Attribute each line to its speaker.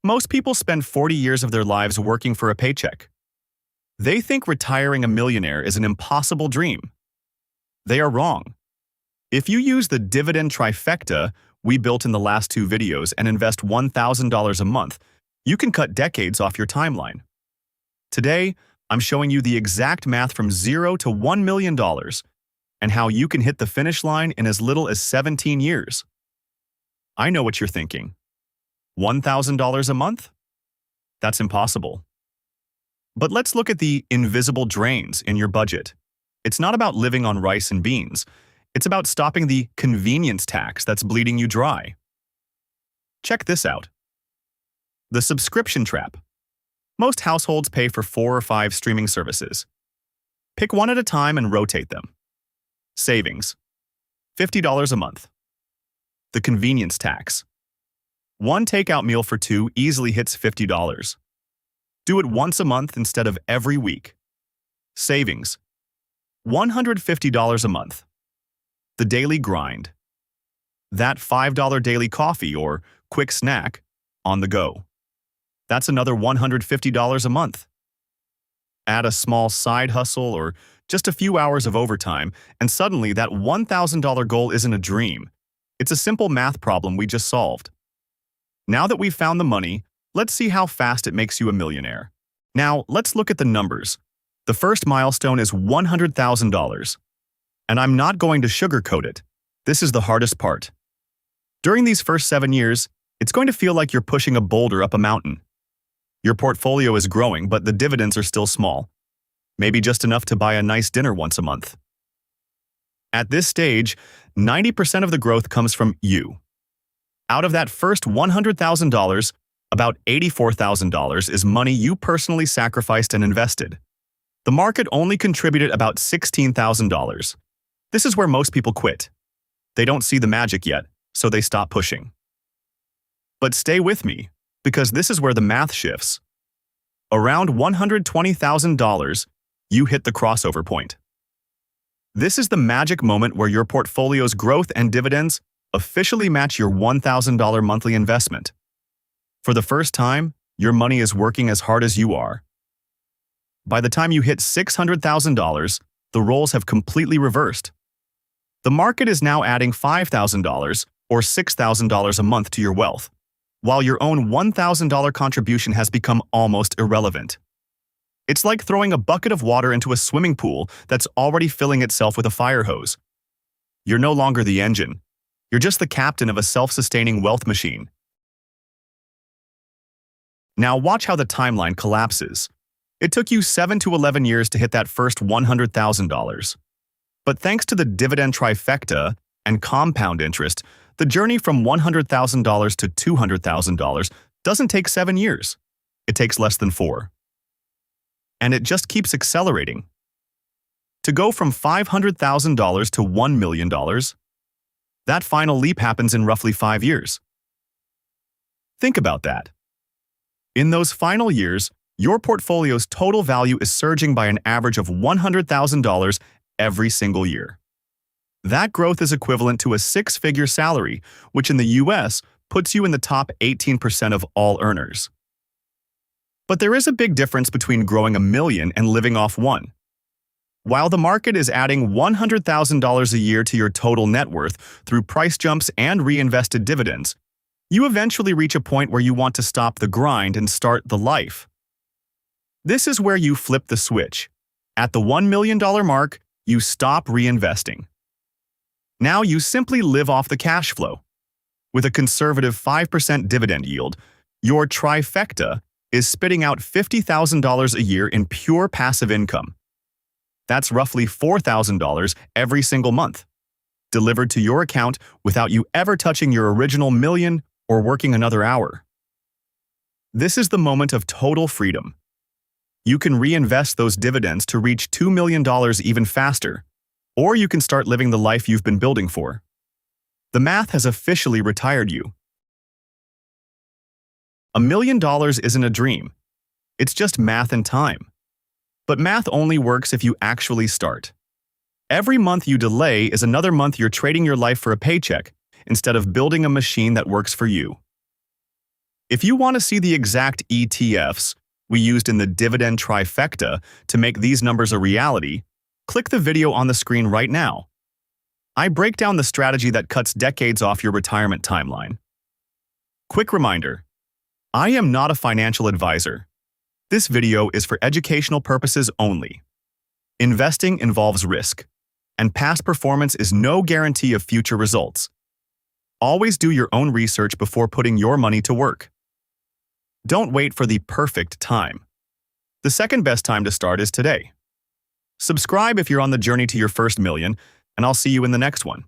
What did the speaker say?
Speaker 1: Most people spend 40 years of their lives working for a paycheck. They think retiring a millionaire is an impossible dream. They are wrong. If you use the Dividend Trifecta we built in the last two videos and invest $1,000 a month, you can cut decades off your timeline. Today, I'm showing you the exact math from $0 to $1 million and how you can hit the finish line in as little as 17 years. I know what you're thinking. $1,000 a month? That's impossible. But let's look at the invisible drains in your budget. It's not about living on rice and beans. It's about stopping the convenience tax that's bleeding you dry. Check this out. The subscription trap. Most households pay for 4 or 5 streaming services. Pick one at a time and rotate them. Savings. $50 a month. The convenience tax. One takeout meal for 2 easily hits $50. Do it once a month instead of every week. Savings. $150 a month. The daily grind. That $5 daily coffee or quick snack on the go. That's another $150 a month. Add a small side hustle or just a few hours of overtime, and suddenly that $1,000 goal isn't a dream. It's a simple math problem we just solved. Now that we've found the money, let's see how fast it makes you a millionaire. Now, let's look at the numbers. The first milestone is $100,000. And I'm not going to sugarcoat it. This is the hardest part. During these first 7 years, it's going to feel like you're pushing a boulder up a mountain. Your portfolio is growing, but the dividends are still small. Maybe just enough to buy a nice dinner once a month. At this stage, 90% of the growth comes from you. Out of that first $100,000, about $84,000 is money you personally sacrificed and invested. The market only contributed about $16,000. This is where most people quit. They don't see the magic yet, so they stop pushing. But stay with me, because this is where the math shifts. Around $120,000, you hit the crossover point. This is the magic moment where your portfolio's growth and dividends officially match your $1,000 monthly investment. For the first time, your money is working as hard as you are. By the time you hit $600,000, the roles have completely reversed. The market is now adding $5,000 or $6,000 a month to your wealth, while your own $1,000 contribution has become almost irrelevant. It's like throwing a bucket of water into a swimming pool that's already filling itself with a fire hose. You're no longer the engine. You're just the captain of a self-sustaining wealth machine. Now watch how the timeline collapses. It took you 7 to 11 years to hit that first $100,000. But thanks to the Dividend Trifecta and compound interest, the journey from $100,000 to $200,000 doesn't take 7 years. It takes less than 4. And it just keeps accelerating. To go from $500,000 to $1 million, that final leap happens in roughly 5 years. Think about that. In those final years, your portfolio's total value is surging by an average of $100,000 every single year. That growth is equivalent to a 6-figure salary, which in the US puts you in the top 18% of all earners. But there is a big difference between growing $1 million and living off one. While the market is adding $100,000 a year to your total net worth through price jumps and reinvested dividends, you eventually reach a point where you want to stop the grind and start the life. This is where you flip the switch. At the $1 million mark, you stop reinvesting. Now you simply live off the cash flow. With a conservative 5% dividend yield, your trifecta is spitting out $50,000 a year in pure passive income. That's roughly $4,000 every single month, delivered to your account without you ever touching your original million or working another hour. This is the moment of total freedom. You can reinvest those dividends to reach $2 million even faster, or you can start living the life you've been building for. The math has officially retired you. $1 million isn't a dream. It's just math and time. But math only works if you actually start. Every month you delay is another month you're trading your life for a paycheck instead of building a machine that works for you. If you want to see the exact ETFs we used in the Dividend Trifecta to make these numbers a reality, click the video on the screen right now. I break down the strategy that cuts decades off your retirement timeline. Quick reminder, I am not a financial advisor. This video is for educational purposes only. Investing involves risk, and past performance is no guarantee of future results. Always do your own research before putting your money to work. Don't wait for the perfect time. The second best time to start is today. Subscribe if you're on the journey to your first million, and I'll see you in the next one.